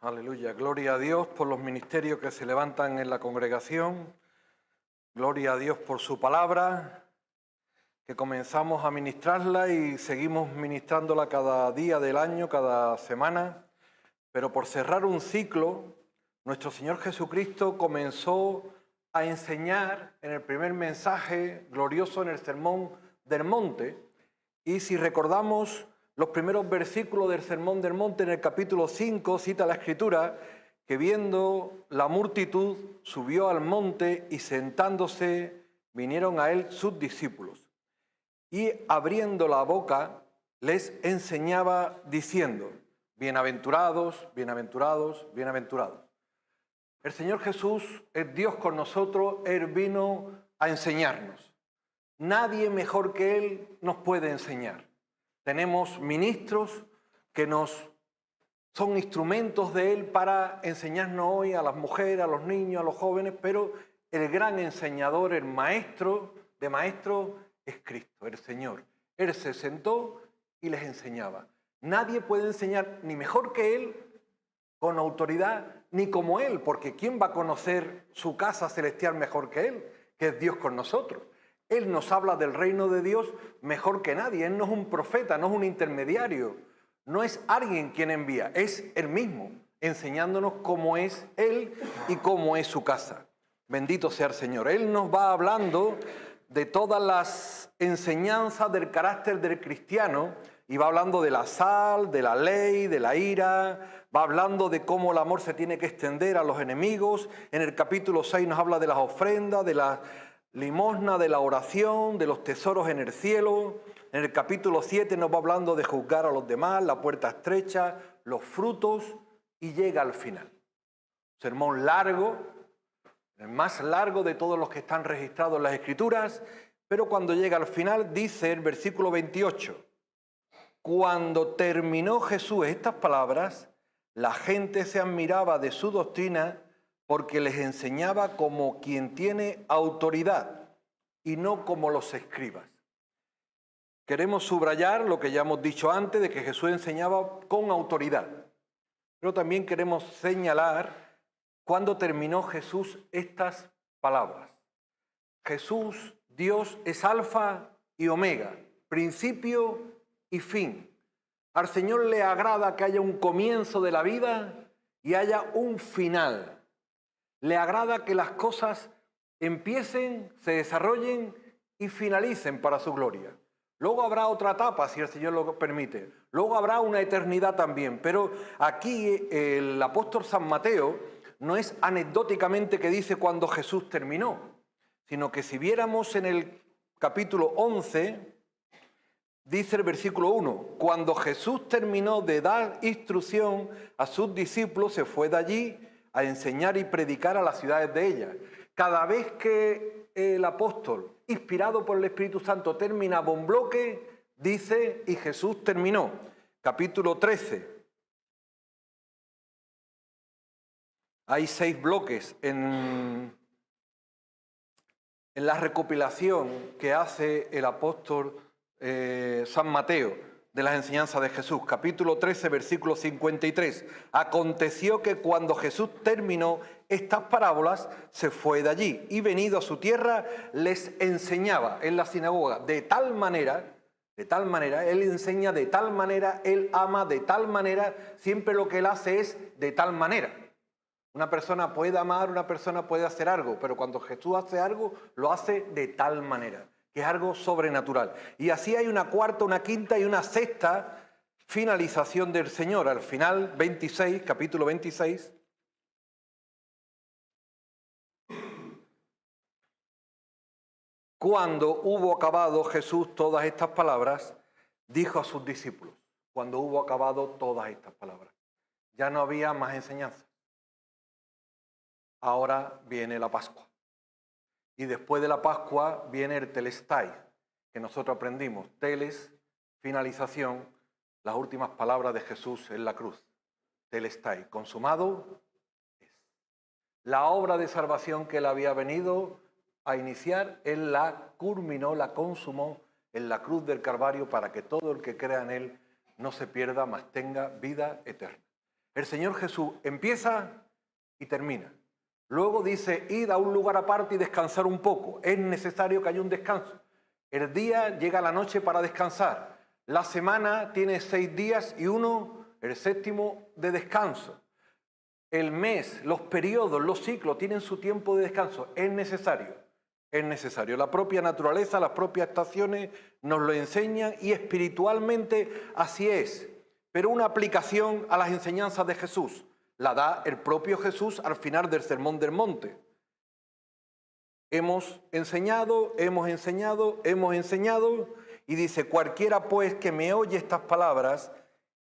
Aleluya, gloria a Dios por los ministerios que se levantan en la congregación, gloria a Dios por su palabra, que comenzamos a ministrarla y seguimos ministrándola cada día del año, cada semana, pero por cerrar un ciclo, nuestro Señor Jesucristo comenzó a enseñar en el primer mensaje glorioso en el Sermón del Monte, y si recordamos los primeros versículos del Sermón del Monte, en el capítulo 5, cita la Escritura, que viendo la multitud, subió al monte y sentándose, vinieron a él sus discípulos. Y abriendo la boca, les enseñaba diciendo, bienaventurados, bienaventurados, bienaventurados. El Señor Jesús es Dios con nosotros, Él vino a enseñarnos. Nadie mejor que Él nos puede enseñar. Tenemos ministros que son instrumentos de Él para enseñarnos hoy a las mujeres, a los niños, a los jóvenes, pero el gran enseñador, el maestro de maestros es Cristo, el Señor. Él se sentó y les enseñaba. Nadie puede enseñar ni mejor que Él, con autoridad, ni como Él, porque ¿quién va a conocer su casa celestial mejor que Él? Que es Dios con nosotros. Él nos habla del reino de Dios mejor que nadie. Él no es un profeta, no es un intermediario, no es alguien quien envía, es Él mismo, enseñándonos cómo es Él y cómo es su casa. Bendito sea el Señor. Él nos va hablando de todas las enseñanzas del carácter del cristiano y va hablando de la sal, de la ley, de la ira, va hablando de cómo el amor se tiene que extender a los enemigos. En el capítulo 6 nos habla de las ofrendas, de la limosna, de la oración, de los tesoros en el cielo. En el capítulo 7 nos va hablando de juzgar a los demás, la puerta estrecha, los frutos, y llega al final. Sermón largo, el más largo de todos los que están registrados en las Escrituras, pero cuando llega al final dice el versículo 28, cuando terminó Jesús estas palabras, la gente se admiraba de su doctrina porque les enseñaba como quien tiene autoridad y no como los escribas. Queremos subrayar lo que ya hemos dicho antes de que Jesús enseñaba con autoridad, pero también queremos señalar cuándo terminó Jesús estas palabras. Jesús, Dios, es alfa y omega, principio y fin. Al Señor le agrada que haya un comienzo de la vida y haya un final. Le agrada que las cosas empiecen, se desarrollen y finalicen para su gloria. Luego habrá otra etapa, si el Señor lo permite. Luego habrá una eternidad también. Pero aquí el apóstol San Mateo no es anecdóticamente que dice cuando Jesús terminó, sino que si viéramos en el capítulo 11, dice el versículo 1, cuando Jesús terminó de dar instrucción a sus discípulos, se fue de allí a enseñar y predicar a las ciudades de ella. Cada vez que el apóstol, inspirado por el Espíritu Santo, terminaba un bloque, dice, y Jesús terminó. Capítulo 13. Hay 6 bloques en la recopilación que hace el apóstol San Mateo de las enseñanzas de Jesús. Capítulo 13, versículo 53. Aconteció que cuando Jesús terminó estas parábolas, se fue de allí y venido a su tierra, les enseñaba en la sinagoga de tal manera, Él enseña de tal manera, Él ama de tal manera, siempre lo que Él hace es de tal manera. Una persona puede amar, una persona puede hacer algo, pero cuando Jesús hace algo, lo hace de tal manera, que es algo sobrenatural. Y así hay una cuarta, una quinta y una sexta finalización del Señor. Al final, 26, capítulo 26. Cuando hubo acabado Jesús todas estas palabras, dijo a sus discípulos, cuando hubo acabado todas estas palabras, ya no había más enseñanza. Ahora viene la Pascua. Y después de la Pascua viene el telestai, que nosotros aprendimos. Teles, finalización, las últimas palabras de Jesús en la cruz. Telestai, consumado es. La obra de salvación que Él había venido a iniciar, Él la culminó, la consumó en la cruz del Calvario para que todo el que crea en Él no se pierda, mas tenga vida eterna. El Señor Jesús empieza y termina. Luego dice, id a un lugar aparte y descansar un poco. Es necesario que haya un descanso. El día llega a la noche para descansar. La semana tiene 6 días y uno, el séptimo, de descanso. El mes, los periodos, los ciclos tienen su tiempo de descanso. Es necesario. Es necesario. La propia naturaleza, las propias estaciones nos lo enseñan y espiritualmente así es. Pero una aplicación a las enseñanzas de Jesús la da el propio Jesús al final del Sermón del Monte. Hemos enseñado y dice, cualquiera pues que me oye estas palabras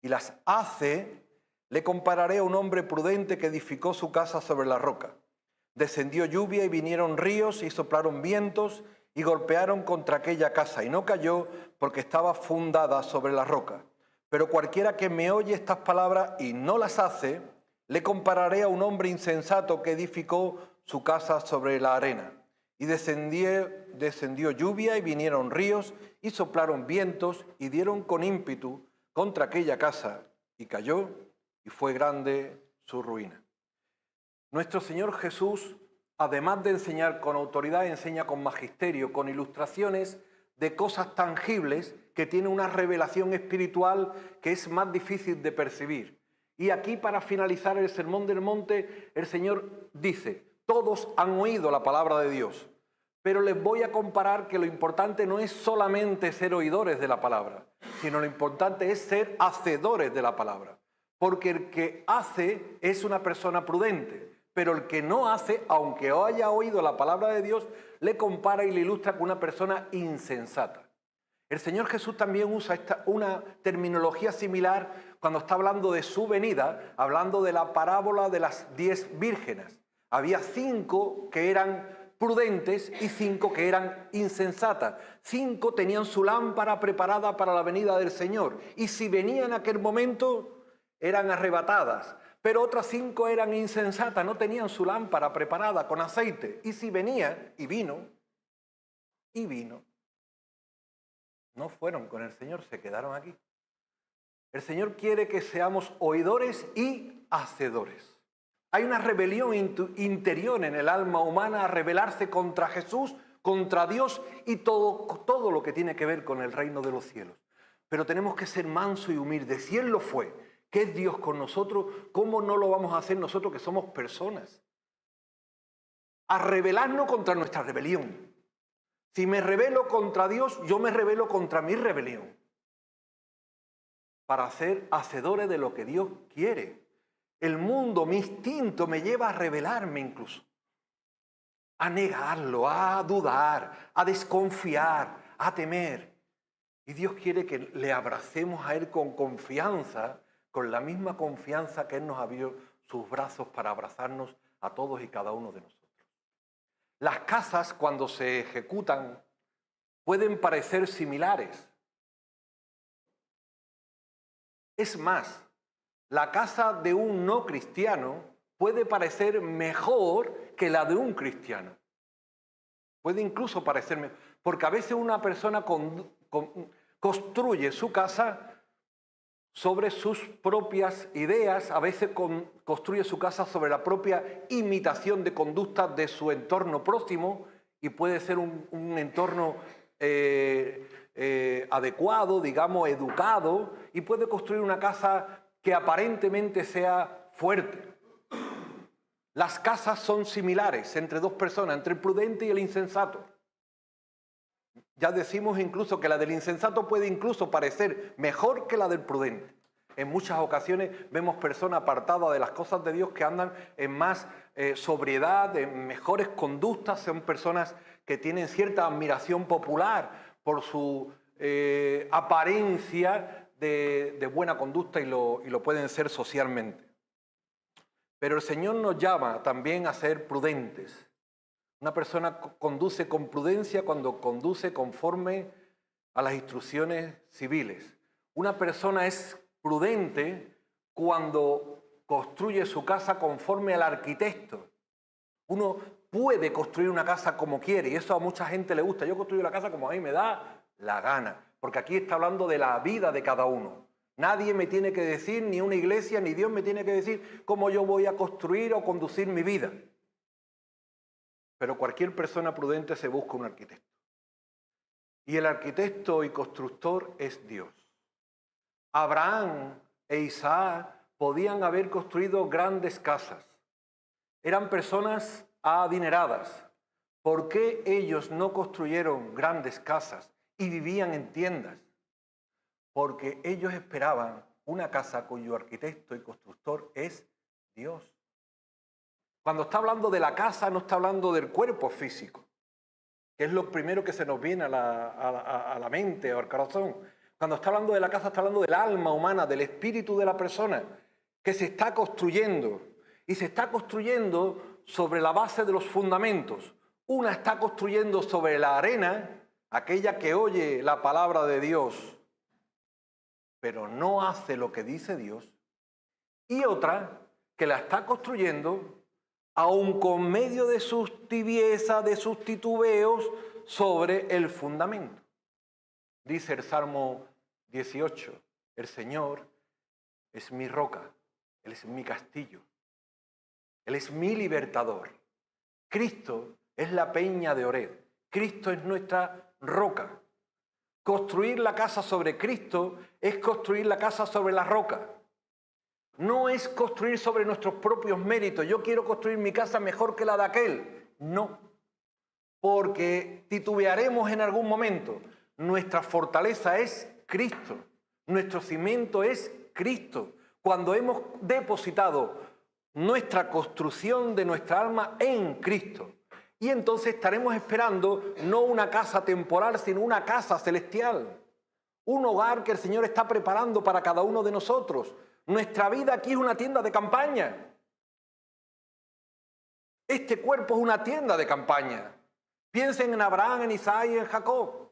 y las hace, le compararé a un hombre prudente que edificó su casa sobre la roca. Descendió lluvia y vinieron ríos y soplaron vientos y golpearon contra aquella casa y no cayó porque estaba fundada sobre la roca. Pero cualquiera que me oye estas palabras y no las hace, le compararé a un hombre insensato que edificó su casa sobre la arena. Y descendió lluvia y vinieron ríos y soplaron vientos y dieron con ímpetu contra aquella casa y cayó y fue grande su ruina. Nuestro Señor Jesús, además de enseñar con autoridad, enseña con magisterio, con ilustraciones de cosas tangibles que tiene una revelación espiritual que es más difícil de percibir. Y aquí, para finalizar el Sermón del Monte, el Señor dice, todos han oído la palabra de Dios, pero les voy a comparar que lo importante no es solamente ser oidores de la palabra, sino lo importante es ser hacedores de la palabra. Porque el que hace es una persona prudente, pero el que no hace, aunque haya oído la palabra de Dios, le compara y le ilustra con una persona insensata. El Señor Jesús también usa una terminología similar cuando está hablando de su venida, hablando de la parábola de las 10 vírgenes. Había 5 que eran prudentes y 5 que eran insensatas. 5 tenían su lámpara preparada para la venida del Señor y si venía en aquel momento eran arrebatadas. Pero otras 5 eran insensatas, no tenían su lámpara preparada con aceite. Y si venía, y vino, no fueron con el Señor, se quedaron aquí. El Señor quiere que seamos oidores y hacedores. Hay una rebelión interior en el alma humana a rebelarse contra Jesús, contra Dios y todo lo que tiene que ver con el reino de los cielos. Pero tenemos que ser mansos y humildes. Si Él lo fue, que es Dios con nosotros, ¿cómo no lo vamos a hacer nosotros que somos personas? A rebelarnos contra nuestra rebelión. Si me rebelo contra Dios, yo me rebelo contra mi rebelión. Para ser hacedores de lo que Dios quiere. El mundo, mi instinto, me lleva a rebelarme incluso. A negarlo, a dudar, a desconfiar, a temer. Y Dios quiere que le abracemos a Él con confianza, con la misma confianza que Él nos abrió sus brazos para abrazarnos a todos y cada uno de nosotros. Las casas, cuando se ejecutan, pueden parecer similares. Es más, la casa de un no cristiano puede parecer mejor que la de un cristiano. Puede incluso parecer mejor, porque a veces una persona construye su casa sobre sus propias ideas, a veces construye su casa sobre la propia imitación de conductas de su entorno próximo y puede ser un entorno adecuado, digamos, educado, y puede construir una casa que aparentemente sea fuerte. Las casas son similares entre dos personas, entre el prudente y el insensato. Ya decimos incluso que la del insensato puede incluso parecer mejor que la del prudente. En muchas ocasiones vemos personas apartadas de las cosas de Dios que andan en más sobriedad, en mejores conductas, son personas que tienen cierta admiración popular por su apariencia de buena conducta y lo pueden ser socialmente. Pero el Señor nos llama también a ser prudentes. Una persona conduce con prudencia cuando conduce conforme a las instrucciones civiles. Una persona es prudente cuando construye su casa conforme al arquitecto. Uno puede construir una casa como quiere y eso a mucha gente le gusta. Yo construyo la casa como a mí me da la gana, porque aquí está hablando de la vida de cada uno. Nadie me tiene que decir, ni una iglesia, ni Dios me tiene que decir cómo yo voy a construir o conducir mi vida. Pero cualquier persona prudente se busca un arquitecto. Y el arquitecto y constructor es Dios. Abraham e Isaac podían haber construido grandes casas. Eran personas adineradas. ¿Por qué ellos no construyeron grandes casas y vivían en tiendas? Porque ellos esperaban una casa cuyo arquitecto y constructor es Dios. Cuando está hablando de la casa, no está hablando del cuerpo físico, que es lo primero que se nos viene a la mente o al corazón. Cuando está hablando de la casa, está hablando del alma humana, del espíritu de la persona, que se está construyendo. Y se está construyendo sobre la base de los fundamentos. Una está construyendo sobre la arena, aquella que oye la palabra de Dios, pero no hace lo que dice Dios. Y otra que la está construyendo, aun con medio de sus tibiezas, de sus titubeos, sobre el fundamento. Dice el Salmo 18, el Señor es mi roca, Él es mi castillo, Él es mi libertador. Cristo es la peña de Oreb, Cristo es nuestra roca. Construir la casa sobre Cristo es construir la casa sobre la roca. No es construir sobre nuestros propios méritos. Yo quiero construir mi casa mejor que la de aquel. No, porque titubearemos en algún momento. Nuestra fortaleza es Cristo. Nuestro cimiento es Cristo. Cuando hemos depositado nuestra construcción de nuestra alma en Cristo. Y entonces estaremos esperando no una casa temporal, sino una casa celestial. Un hogar que el Señor está preparando para cada uno de nosotros. Nuestra vida aquí es una tienda de campaña. Este cuerpo es una tienda de campaña. Piensen en Abraham, en Isaac y en Jacob.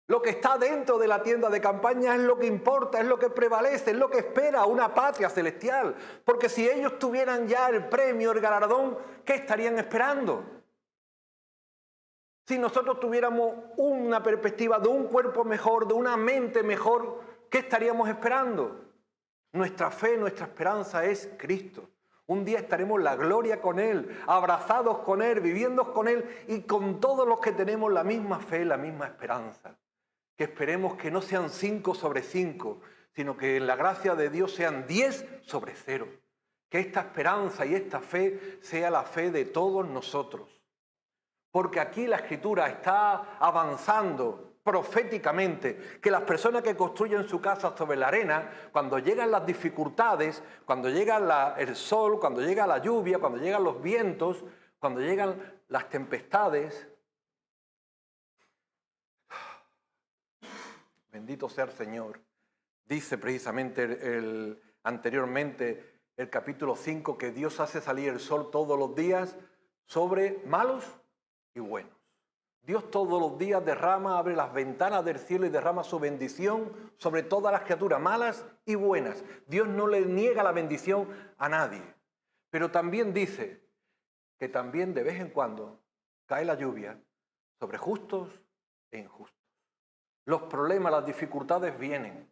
Lo que está dentro de la tienda de campaña es lo que importa, es lo que prevalece, es lo que espera una patria celestial. Porque si ellos tuvieran ya el premio, el galardón, ¿qué estarían esperando? Si nosotros tuviéramos una perspectiva de un cuerpo mejor, de una mente mejor, ¿qué estaríamos esperando? Nuestra fe, nuestra esperanza es Cristo. Un día estaremos en la gloria con Él, abrazados con Él, viviendo con Él y con todos los que tenemos la misma fe, la misma esperanza. Que esperemos que no sean 5 sobre 5, sino que en la gracia de Dios sean 10 sobre 0. Que esta esperanza y esta fe sea la fe de todos nosotros. Porque aquí la Escritura está avanzando proféticamente, que las personas que construyen su casa sobre la arena, cuando llegan las dificultades, cuando llega el sol, cuando llega la lluvia, cuando llegan los vientos, cuando llegan las tempestades, bendito sea el Señor. Dice precisamente anteriormente el capítulo 5 que Dios hace salir el sol todos los días sobre malos y buenos. Dios todos los días abre las ventanas del cielo y derrama su bendición sobre todas las criaturas, malas y buenas. Dios no le niega la bendición a nadie. Pero también dice que también de vez en cuando cae la lluvia sobre justos e injustos. Los problemas, las dificultades vienen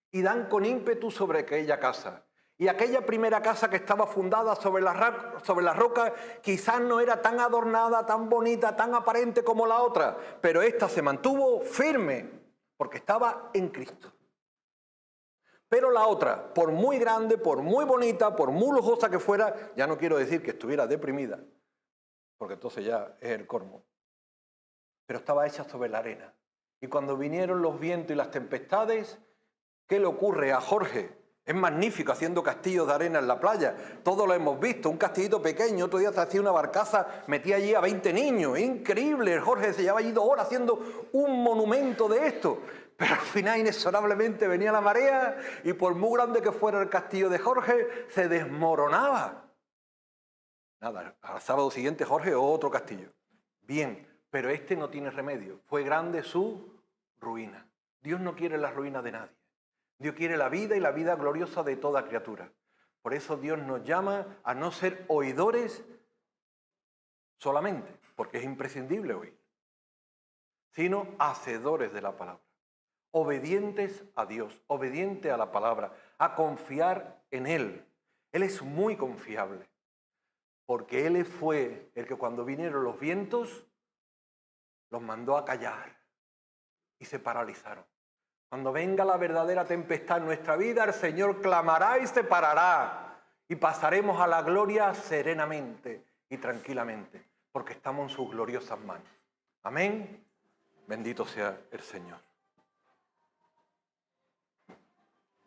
y dan con ímpetu sobre aquella casa. Y aquella primera casa que estaba fundada sobre la roca quizás no era tan adornada, tan bonita, tan aparente como la otra, pero esta se mantuvo firme porque estaba en Cristo. Pero la otra, por muy grande, por muy bonita, por muy lujosa que fuera, ya no quiero decir que estuviera deprimida, porque entonces ya es el colmo, pero estaba hecha sobre la arena. Y cuando vinieron los vientos y las tempestades, ¿qué le ocurre a Jorge? Es magnífico haciendo castillos de arena en la playa. Todos lo hemos visto, un castillito pequeño. Otro día se hacía una barcaza, metía allí a 20 niños. Increíble, el Jorge se llevaba allí 2 horas haciendo un monumento de esto. Pero al final inexorablemente venía la marea y por muy grande que fuera el castillo de Jorge, se desmoronaba. Nada, al sábado siguiente Jorge otro castillo. Bien, pero este no tiene remedio. Fue grande su ruina. Dios no quiere la ruina de nadie. Dios quiere la vida y la vida gloriosa de toda criatura. Por eso Dios nos llama a no ser oidores solamente, porque es imprescindible oír, sino hacedores de la palabra. obedientes a Dios, obedientes a la palabra, a confiar en Él. Él es muy confiable, porque Él fue el que cuando vinieron los vientos, los mandó a callar y se paralizaron. Cuando venga la verdadera tempestad en nuestra vida, el Señor clamará y se parará y pasaremos a la gloria serenamente y tranquilamente, porque estamos en sus gloriosas manos. Amén. Bendito sea el Señor.